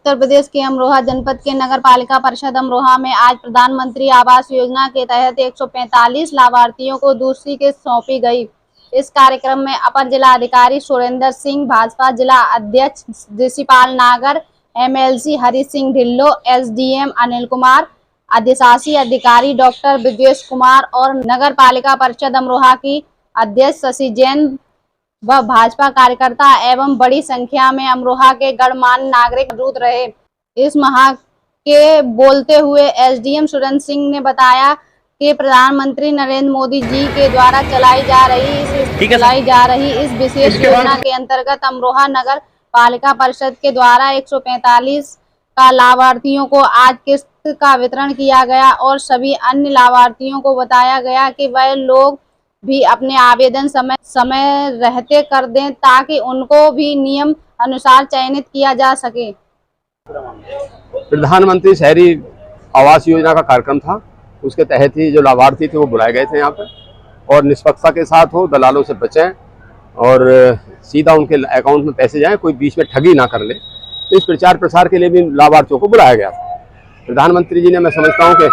उत्तर प्रदेश के अमरोहा जनपद के नगर पालिका परिषद अमरोहा में आज प्रधानमंत्री आवास योजना के तहत 145 लाभार्थियों को दूसरी किस्त सौंपी गई। इस कार्यक्रम में अपर जिला अधिकारी सुरेंद्र सिंह, भाजपा जिला अध्यक्ष ऋषिपाल नागर, एमएलसी हरि सिंह ढिल्लो, एसडीएम अनिल कुमार, अधिशासी अधिकारी डॉक्टर विद्वेश कुमार और नगर पालिका परिषद अमरोहा की अध्यक्ष शशि जैन व भाजपा कार्यकर्ता एवं बड़ी संख्या में अमरोहा के गणमान्य नागरिक मौजूद रहे। इस माह के बोलते हुए एसडीएम सुरेंद्र सिंह ने बताया कि प्रधानमंत्री नरेंद्र मोदी जी के द्वारा चलाई जा रही इस विशेष योजना के अंतर्गत अमरोहा नगर पालिका परिषद के द्वारा 145 का लाभार्थियों को आज किस्त का वितरण किया गया और सभी अन्य लाभार्थियों को बताया गया कि वह लोग भी अपने आवेदन समय रहते कर दें ताकि उनको भी नियम अनुसार चयनित किया जा सके। प्रधानमंत्री शहरी आवास योजना का कार्यक्रम था, उसके तहत ही जो लाभार्थी थे वो बुलाए गए थे यहाँ पे और निष्पक्षता के साथ हो, दलालों से बचें और सीधा उनके अकाउंट में पैसे जाएं, कोई बीच में ठगी ना कर ले। तो इस प्रचार प्रसार के लिए भी लाभार्थियों को बुलाया गया था। प्रधानमंत्री जी ने, मैं समझता हूँ कि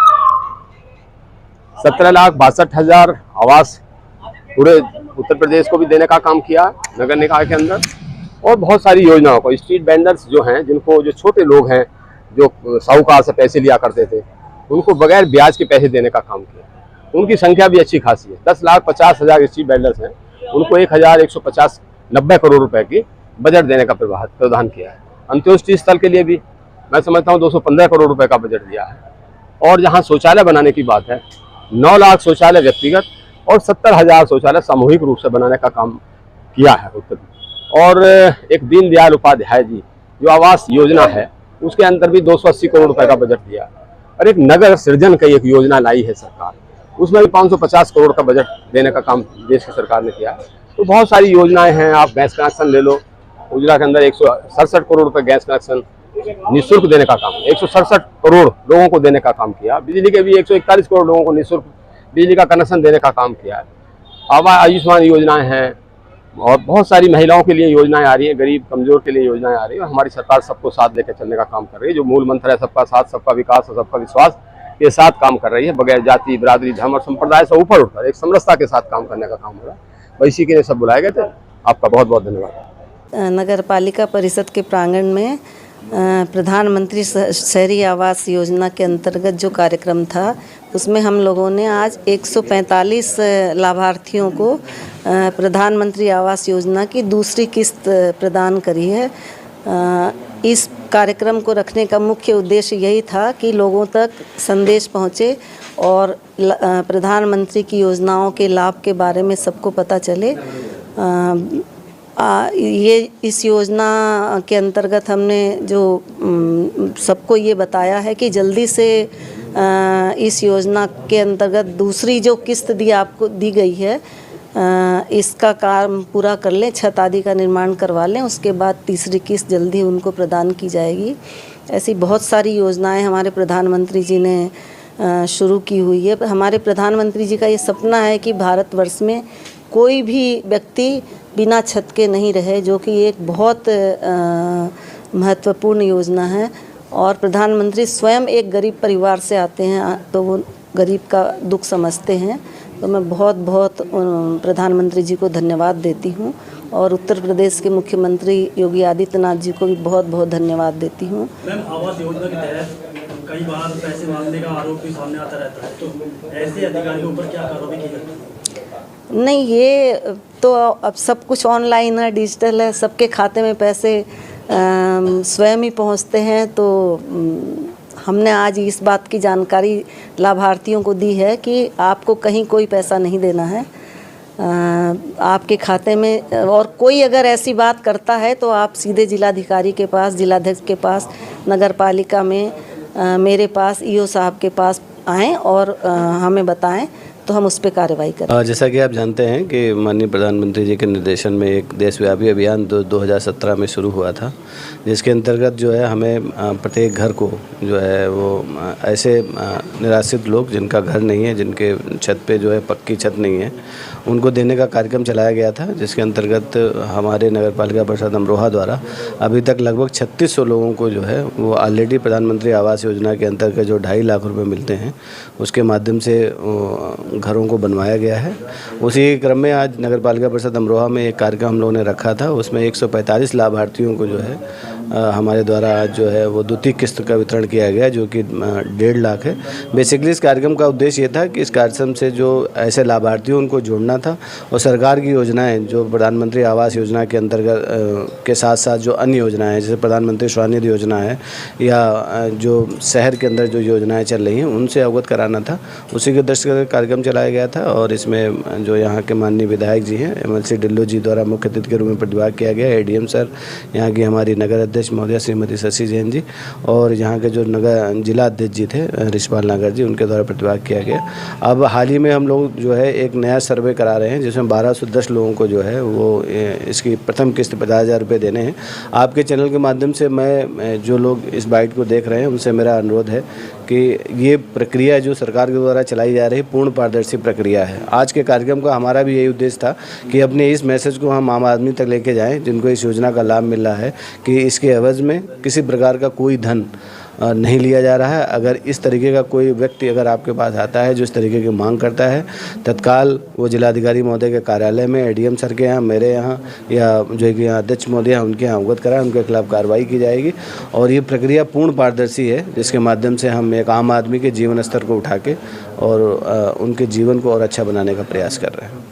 17,62,000 आवास पूरे उत्तर प्रदेश को भी देने का काम किया नगर निकाय के अंदर और बहुत सारी योजनाओं को स्ट्रीट वेंडर्स जो हैं, जिनको जो छोटे लोग हैं जो साहूकार से पैसे लिया करते थे, उनको बगैर ब्याज के पैसे देने का काम किया। उनकी संख्या भी अच्छी खासी है, 10,50,000 स्ट्रीट वेंडर्स हैं, उनको 1,150-90 करोड़ रुपए की बजट देने का प्रावधान किया है। अंत्योदय स्थल के लिए भी मैं समझता हूँ 215 करोड़ रुपए का बजट दिया है। और जहाँ शौचालय बनाने की बात है, 9 लाख शौचालय व्यक्तिगत और 70,000 शौचालय सामूहिक रूप से बनाने का काम किया है उत्तर में। और एक दीनदयाल उपाध्याय जी जो आवास योजना है, उसके अंदर भी 280 करोड़ रुपए का बजट दिया है। और एक नगर सृजन की एक योजना लाई है सरकार, उसमें भी 550 करोड़ का बजट देने का काम देश की सरकार ने किया है। तो बहुत सारी योजनाएं हैं। आप गैस कनेक्शन ले लो, उजला के अंदर 167 करोड़ रुपए गैस कनेक्शन निःशुल्क देने का काम, 167 करोड़ लोगों को देने का काम किया। बिजली के भी 141 करोड़ लोगों को निःशुल्क बिजली का कनेक्शन देने का काम किया है। आयुष्मान योजनाएं हैं और बहुत सारी महिलाओं के लिए योजनाएं आ रही हैं, गरीब कमजोर के लिए योजनाएं आ रही हैं। हमारी सरकार सबको साथ लेकर चलने का काम कर रही है। जो मूल मंत्र है सबका साथ, सबका विकास और सबका विश्वास, के साथ काम कर रही है, बगैर जाति, बिरादरी, धर्म और संप्रदाय से ऊपर उठकर एक समरसता के साथ काम करने का काम हो रहा है। इसी के लिए सब बुलाए गए थे। आपका बहुत बहुत धन्यवाद। नगर पालिका परिषद के प्रांगण में प्रधानमंत्री शहरी आवास योजना के अंतर्गत जो कार्यक्रम था, उसमें हम लोगों ने आज 145 लाभार्थियों को प्रधानमंत्री आवास योजना की दूसरी किस्त प्रदान करी है। इस कार्यक्रम को रखने का मुख्य उद्देश्य यही था कि लोगों तक संदेश पहुँचे और प्रधानमंत्री की योजनाओं के लाभ के बारे में सबको पता चले। ये इस योजना के अंतर्गत हमने जो सबको ये बताया है कि जल्दी से इस योजना के अंतर्गत दूसरी जो किस्त आपको दी गई है, इसका काम पूरा कर लें, छत आदि का निर्माण करवा लें, उसके बाद तीसरी किस्त जल्दी उनको प्रदान की जाएगी। ऐसी बहुत सारी योजनाएं हमारे प्रधानमंत्री जी ने शुरू की हुई है। हमारे प्रधानमंत्री जी का ये सपना है कि भारतवर्ष में कोई भी व्यक्ति बिना छत के नहीं रहे, जो कि एक बहुत महत्वपूर्ण योजना है। और प्रधानमंत्री स्वयं एक गरीब परिवार से आते हैं, तो वो गरीब का दुख समझते हैं। तो मैं बहुत बहुत प्रधानमंत्री जी को धन्यवाद देती हूँ और उत्तर प्रदेश के मुख्यमंत्री योगी आदित्यनाथ जी को भी बहुत बहुत धन्यवाद देती हूँ। मैम, आवास योजना के तहत कई बार पैसे मांगने का आरोप भी सामने आता रहता है, तो ऐसे अधिकारियों पर क्या कार्रवाई की जाती है? नहीं, ये तो अब सब कुछ ऑनलाइन है, डिजिटल है, सबके खाते में पैसे स्वयं ही पहुंचते हैं। तो हमने आज इस बात की जानकारी लाभार्थियों को दी है कि आपको कहीं कोई पैसा नहीं देना है आपके खाते में। और कोई अगर ऐसी बात करता है तो आप सीधे जिलाधिकारी के पास, जिलाध्यक्ष के पास, नगर पालिका में मेरे पास, ईओ साहब के पास आएँ और हमें बताएं, तो तो हम उस पर कार्रवाई करें। जैसा कि आप जानते हैं कि माननीय प्रधानमंत्री जी के निर्देशन में एक देशव्यापी अभियान 2017 में शुरू हुआ था, जिसके अंतर्गत जो है हमें प्रत्येक घर को जो है वो ऐसे निराश्रित लोग जिनका घर नहीं है, जिनके छत पे जो है पक्की छत नहीं है, उनको देने का कार्यक्रम चलाया गया था, जिसके अंतर्गत हमारे नगर पालिका परिषद अमरोहा द्वारा अभी तक लगभग 3600 लोगों को जो है वो ऑलरेडी प्रधानमंत्री आवास योजना के अंतर्गत जो 2.5 लाख रुपए मिलते हैं उसके माध्यम से घरों को बनवाया गया है। उसी क्रम में आज नगर पालिका परिषद अमरोहा में एक कार्यक्रम हम लोगों ने रखा था, उसमें 145 लाभार्थियों को जो है हमारे द्वारा आज जो है वो द्वितीय किस्त का वितरण किया गया, जो कि 1.5 लाख है। बेसिकली इस कार्यक्रम का उद्देश्य ये था कि इस कार्यक्रम से जो ऐसे लाभार्थियों उनको जोड़ना था और सरकार की योजनाएं जो प्रधानमंत्री आवास योजना के अंतर्गत के साथ साथ जो अन्य योजनाएं हैं, जैसे प्रधानमंत्री स्वनिधि योजना है या जो शहर के अंदर जो योजनाएं चल रही हैं उनसे अवगत कराना था। उसी के दृष्टिगत कार्यक्रम चलाया गया था और इसमें जो यहाँ के माननीय विधायक जी हैं MLC डिल्लो जी द्वारा मुख्य अतिथि के रूप में प्रतिभाग किया गया। ADM सर, यहाँ की हमारी नगर अध्यक्ष महोदया श्रीमती शशि जैन जी और यहाँ के जो नगर जिला अध्यक्ष जी थे रिशपाल नागर जी, उनके द्वारा प्रतिभाग किया गया। अब हाल ही में हम लोग जो है एक नया सर्वे करा रहे हैं, जिसमें 1210 लोगों को जो है वो इसकी प्रथम किस्त 50,000 रुपये देने हैं। आपके चैनल के माध्यम से मैं जो लोग इस बाइट को देख रहे हैं उनसे मेरा अनुरोध है कि ये प्रक्रिया जो सरकार के द्वारा चलाई जा रही पूर्ण पारदर्शी प्रक्रिया है। आज के कार्यक्रम का हमारा भी यही उद्देश्य था कि अपने इस मैसेज को हम आम आदमी तक लेके जाएं, जिनको इस योजना का लाभ मिल रहा है, कि इसके एवज़ में किसी प्रकार का कोई धन नहीं लिया जा रहा है। अगर इस तरीके का कोई व्यक्ति अगर आपके पास आता है जो इस तरीके की मांग करता है, तत्काल वो जिलाधिकारी महोदय के कार्यालय में, ADM सर के यहाँ, मेरे यहाँ या जो कि यहाँ अध्यक्ष महोदय हैं उनके यहाँ अवगत कराएं, उनके खिलाफ कार्रवाई की जाएगी। और ये प्रक्रिया पूर्ण पारदर्शी है, जिसके माध्यम से हम एक आम आदमी के जीवन स्तर को उठा के और उनके जीवन को और अच्छा बनाने का प्रयास कर रहे हैं।